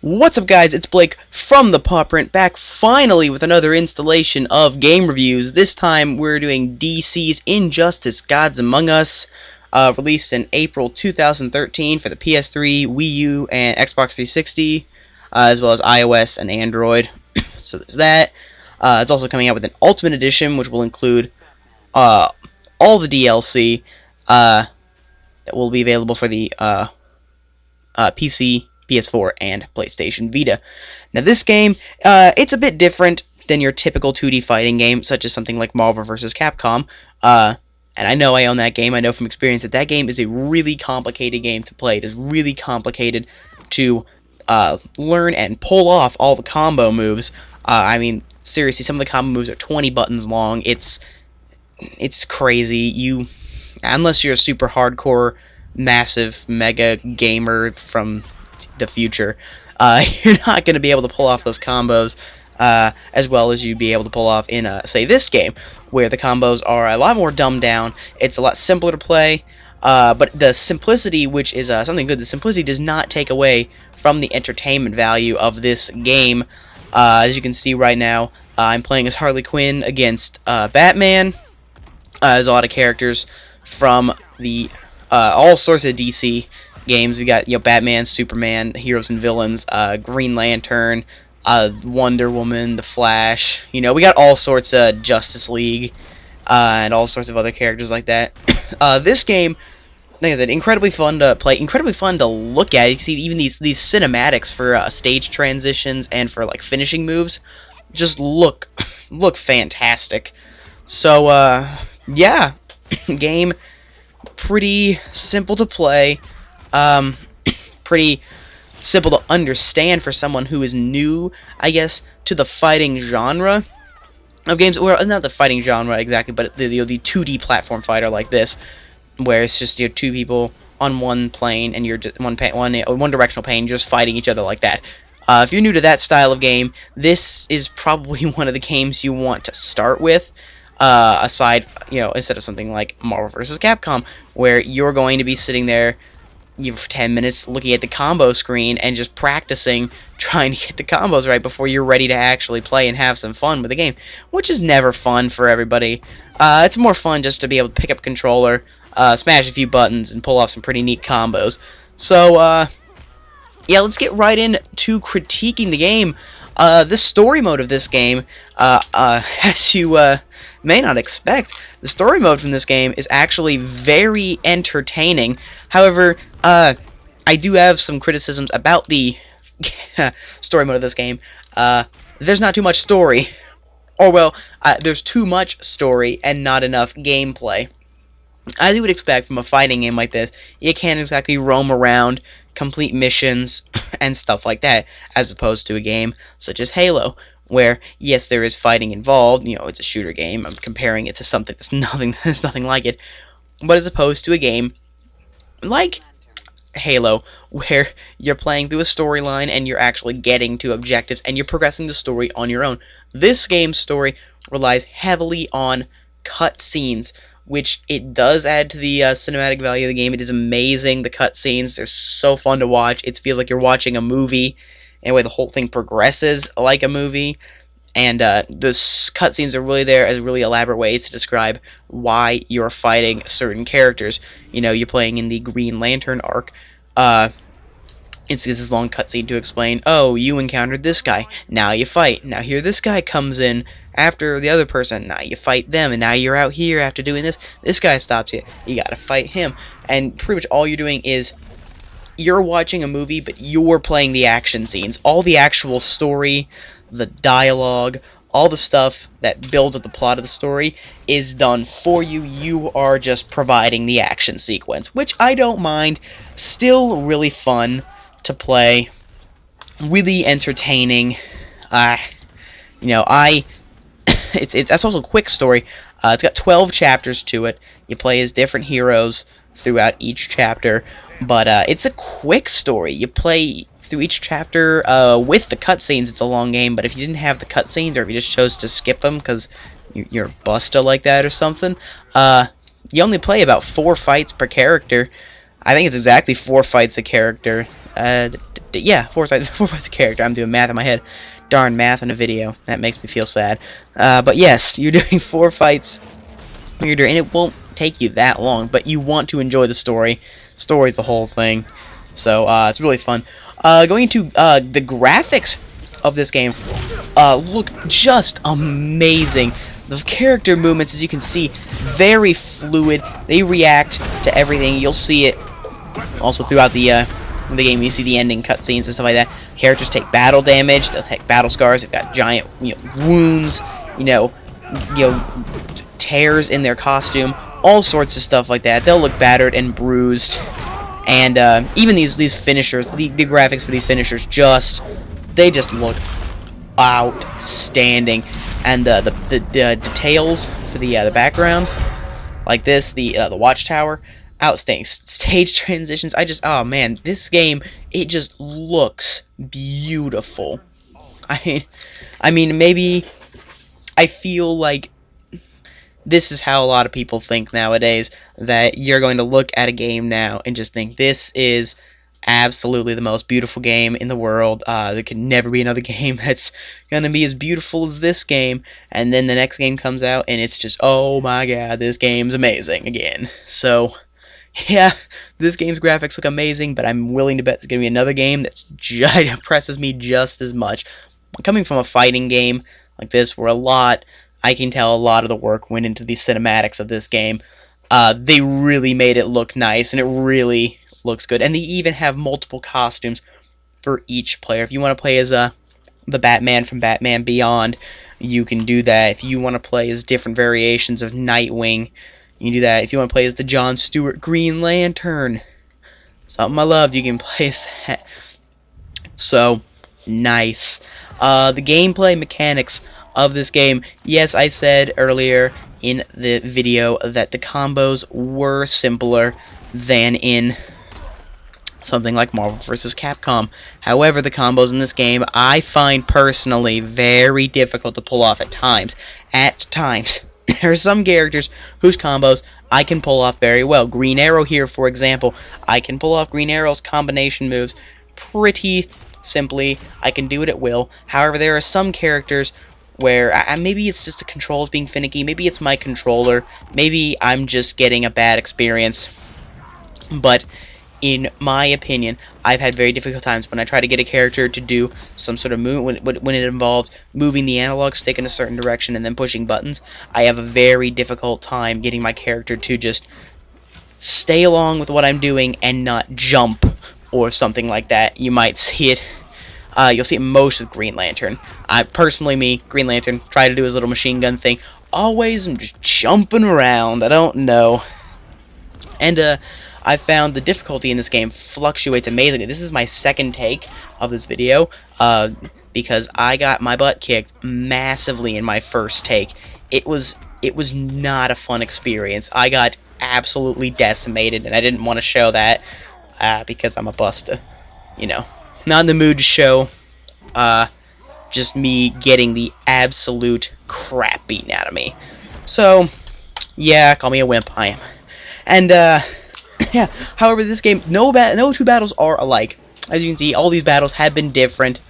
What's up, guys? It's Blake from the Paw Print, back finally with another installation of game reviews. This time we're doing DC's Injustice: Gods Among Us, released in April 2013 for the PS3, Wii U, and Xbox 360, as well as iOS and Android. So there's that. It's also coming out with an Ultimate Edition, which will include all the DLC that will be available for the PC, PS4, and PlayStation Vita. Now this game, it's a bit different than your typical 2D fighting game, such as something like Marvel vs. Capcom. And I know I own that game. I know from experience that that game is a really complicated game to play. It is really complicated to learn and pull off all the combo moves. I mean, seriously, some of the combo moves are 20 buttons long. It's crazy. Unless you're a super hardcore, massive, mega gamer from the future, you're not going to be able to pull off those combos as well as you'd be able to pull off in, say, this game, where the combos are a lot more dumbed down. It's a lot simpler to play, but the simplicity, which is something good, the simplicity does not take away from the entertainment value of this game. As you can see right now, I'm playing as Harley Quinn against Batman. There's a lot of characters from the all sorts of DC games. We got, Batman, Superman, heroes and villains, Green Lantern, Wonder Woman, The Flash. We got all sorts of Justice League, and all sorts of other characters like that. This game, like I said, incredibly fun to play, incredibly fun to look at. You see even these cinematics for stage transitions and for like finishing moves just look fantastic. So yeah, game pretty simple to play, pretty simple to understand for someone who is new, I guess, to the fighting genre of games. Well, not the fighting genre exactly, but the 2D platform fighter like this, where it's just two people on one plane and you're just one directional plane, just fighting each other like that. If you're new to that style of game, this is probably one of the games you want to start with. Aside, instead of something like Marvel vs. Capcom, where you're going to be sitting there for 10 minutes looking at the combo screen and just practicing, trying to get the combos right before you're ready to actually play and have some fun with the game, which is never fun for everybody. It's more fun just to be able to pick up a controller, smash a few buttons, and pull off some pretty neat combos. So, yeah, let's get right into critiquing the game. The story mode of this game, as you may not expect, the story mode from this game is actually very entertaining. However, I do have some criticisms about the story mode of this game. There's not too much story. Or, well, there's too much story and not enough gameplay. As you would expect from a fighting game like this, you can't exactly roam around, complete missions, and stuff like that, as opposed to a game such as Halo, where, yes, there is fighting involved. It's a shooter game. I'm comparing it to something that's nothing like it. But as opposed to a game like Halo, where you're playing through a storyline and you're actually getting to objectives and you're progressing the story on your own. This game's story relies heavily on cutscenes, which it does add to the cinematic value of the game. It is amazing, the cutscenes. They're so fun to watch. It feels like you're watching a movie, and the way the whole thing progresses like a movie. And the cutscenes are really there as really elaborate ways to describe why you're fighting certain characters. You're playing in the Green Lantern arc. It's this long cutscene to explain, oh, you encountered this guy, now you fight. Now here this guy comes in after the other person, now you fight them, and now you're out here after doing this guy stops you, you gotta fight him. And pretty much all you're doing is you're watching a movie, but you're playing the action scenes. All the actual story, the dialogue, all the stuff that builds up the plot of the story is done for you. You are just providing the action sequence, which I don't mind. Still really fun to play, really entertaining. That's also a quick story. It's got 12 chapters to it. You play as different heroes throughout each chapter, but it's a quick story. You play through each chapter with the cutscenes. It's a long game, but if you didn't have the cutscenes, or if you just chose to skip them because you're busta like that or something, you only play about 4 fights per character. I think it's exactly 4 fights a character. Yeah, Forsyth's a character. I'm doing math in my head. Darn, math in a video. That makes me feel sad. But yes, you're doing 4 fights. And it won't take you that long, but you want to enjoy the story. Story's the whole thing. So, it's really fun. Going into the graphics of this game, look just amazing. The character movements, as you can see, very fluid. They react to everything. You'll see it also throughout the game. You see the ending cutscenes and stuff like that. Characters take battle damage. They'll take battle scars. They've got giant, wounds. Tears in their costume. All sorts of stuff like that. They'll look battered and bruised. And even these finishers, the graphics for these finishers, they just look outstanding. And the details for the background, like this, the watchtower, outstanding. Stage transitions, oh man, this game, it just looks beautiful. I mean, maybe I feel like this is how a lot of people think nowadays, that you're going to look at a game now and just think, this is absolutely the most beautiful game in the world. There can never be another game that's gonna be as beautiful as this game. And then the next game comes out and it's just, oh my god, this game's amazing again. So yeah, this game's graphics look amazing, but I'm willing to bet there's gonna be another game that impresses me just as much. Coming from a fighting game like this, where I can tell a lot of the work went into the cinematics of this game. They really made it look nice, and it really looks good. And they even have multiple costumes for each player. If you want to play as the Batman from Batman Beyond, you can do that. If you want to play as different variations of Nightwing, you can do that. If you want to play as the John Stewart Green Lantern, something I loved, you can play as that. So nice. The gameplay mechanics of this game, yes, I said earlier in the video that the combos were simpler than in something like Marvel vs. Capcom. However, the combos in this game, I find personally very difficult to pull off at times. There are some characters whose combos I can pull off very well. Green Arrow here, for example, I can pull off Green Arrow's combination moves pretty simply. I can do it at will. However, there are some characters where maybe it's just the controls being finicky, maybe it's my controller, maybe I'm just getting a bad experience, but in my opinion, I've had very difficult times when I try to get a character to do some sort of movement, when it involves moving the analog stick in a certain direction and then pushing buttons. I have a very difficult time getting my character to just stay along with what I'm doing and not jump or something like that. You might see it. You'll see it most with Green Lantern. Green Lantern, try to do his little machine gun thing. Always I'm just jumping around. I don't know. And I found the difficulty in this game fluctuates amazingly. This is my second take of this video, because I got my butt kicked massively in my first take. It was not a fun experience. I got absolutely decimated, and I didn't want to show that, because I'm a buster. Not in the mood to show just me getting the absolute crap beaten out of me. So, yeah, call me a wimp, I am. And, yeah, however, this game, no two battles are alike. As you can see, all these battles have been different.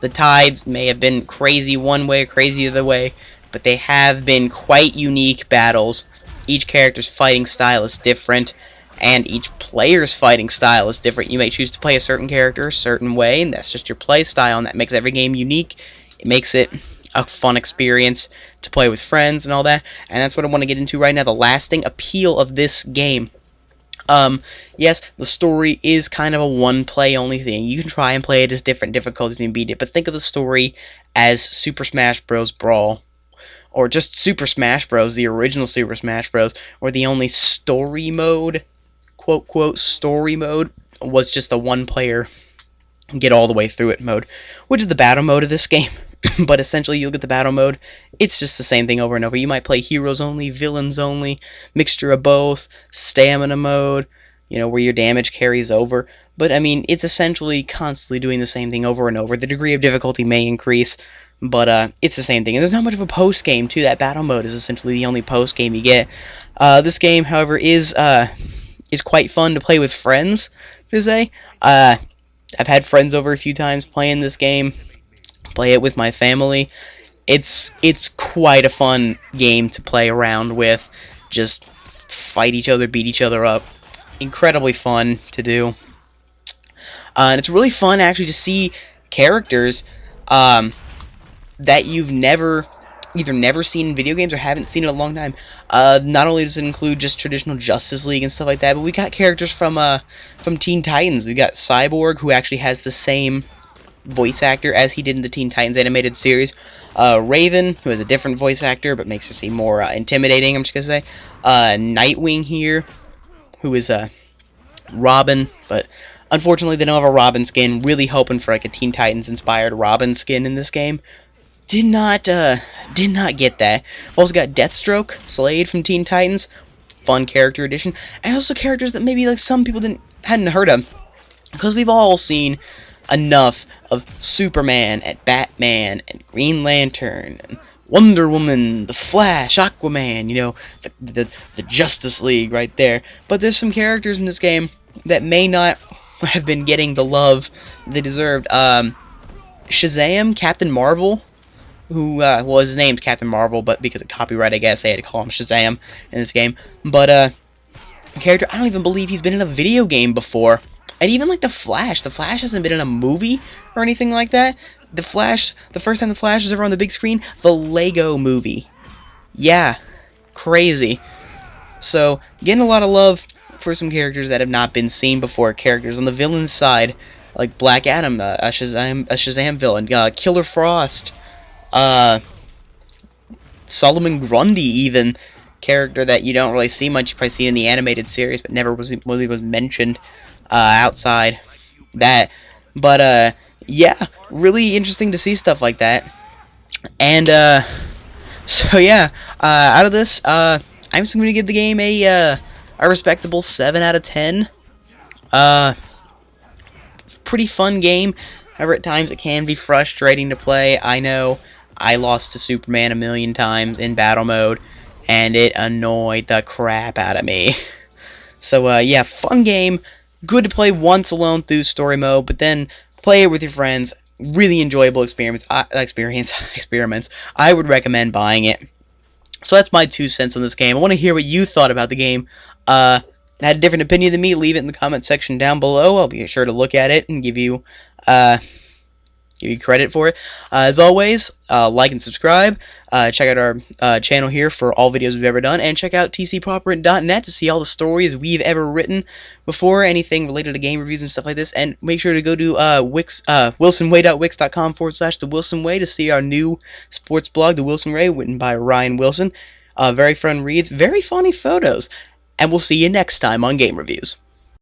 The tides may have been crazy one way or crazy the other way, but they have been quite unique battles. Each character's fighting style is different, and each player's fighting style is different. You may choose to play a certain character a certain way, and that's just your play style, and that makes every game unique. It makes it a fun experience to play with friends and all that, and that's what I want to get into right now, the lasting appeal of this game. Yes, the story is kind of a one-play only thing. You can try and play it as different difficulties and beat it, but think of the story as Super Smash Bros. Brawl, or just Super Smash Bros., the original Super Smash Bros., where the only story mode, quote, story mode, was just the one-player get all the way through it mode, which is the battle mode of this game. But essentially, you'll get the battle mode. It's just the same thing over and over. You might play heroes only, villains only, mixture of both, stamina mode, where your damage carries over. But, I mean, it's essentially constantly doing the same thing over and over. The degree of difficulty may increase, but it's the same thing. And there's not much of a post-game, too. That battle mode is essentially the only post-game you get. This game, however, is quite fun to play with friends, per se. I've had friends over a few times playing this game, play it with my family. It's quite a fun game to play around with. Just fight each other, beat each other up. Incredibly fun to do. And it's really fun actually to see characters that you've either never seen in video games or haven't seen in a long time. Not only does it include just traditional Justice League and stuff like that, but we got characters from Teen Titans. We got Cyborg, who actually has the same voice actor as he did in the Teen Titans animated series. Raven, who has a different voice actor but makes her seem more intimidating, I'm just gonna say. Nightwing here, who is Robin, but unfortunately they don't have a Robin skin. Really hoping for like a Teen Titans inspired Robin skin in this game. Did not get that. Also got Deathstroke, Slade from Teen Titans, fun character addition, and also characters that maybe like some people hadn't heard of, because we've all seen enough of Superman and Batman and Green Lantern and Wonder Woman, the Flash, Aquaman, you know, the Justice League right there. But there's some characters in this game that may not have been getting the love they deserved. Shazam, Captain Marvel, who, well, his name's Captain Marvel, but because of copyright, I guess they had to call him Shazam in this game. But, a character, I don't even believe he's been in a video game before. And even, like, the Flash hasn't been in a movie or anything like that. The Flash, the first time the Flash was ever on the big screen, the Lego movie. Yeah, crazy. So, getting a lot of love for some characters that have not been seen before. Characters on the villain side, like Black Adam, a Shazam villain, Killer Frost, Solomon Grundy, even character that you don't really see much. You probably see in the animated series, but never really was mentioned outside that. But yeah, really interesting to see stuff like that. And so yeah, out of this, I'm just gonna give the game a respectable 7 out of 10. Pretty fun game. However, at times it can be frustrating to play. I know I lost to Superman a million times in battle mode, and it annoyed the crap out of me. So, yeah, fun game. Good to play once alone through story mode, but then play it with your friends. Really enjoyable experiments. I would recommend buying it. So that's my 2 cents on this game. I want to hear what you thought about the game. Had a different opinion than me, leave it in the comment section down below. I'll be sure to look at it and give you credit for it. As always, like and subscribe. Check out our channel here for all videos we've ever done, and check out tcproper.net to see all the stories we've ever written before, anything related to game reviews and stuff like this. And make sure to go to wilsonway.wix.com/The Wilson Way to see our new sports blog, The Wilson Way, written by Ryan Wilson. Very fun reads, very funny photos. And we'll see you next time on Game Reviews.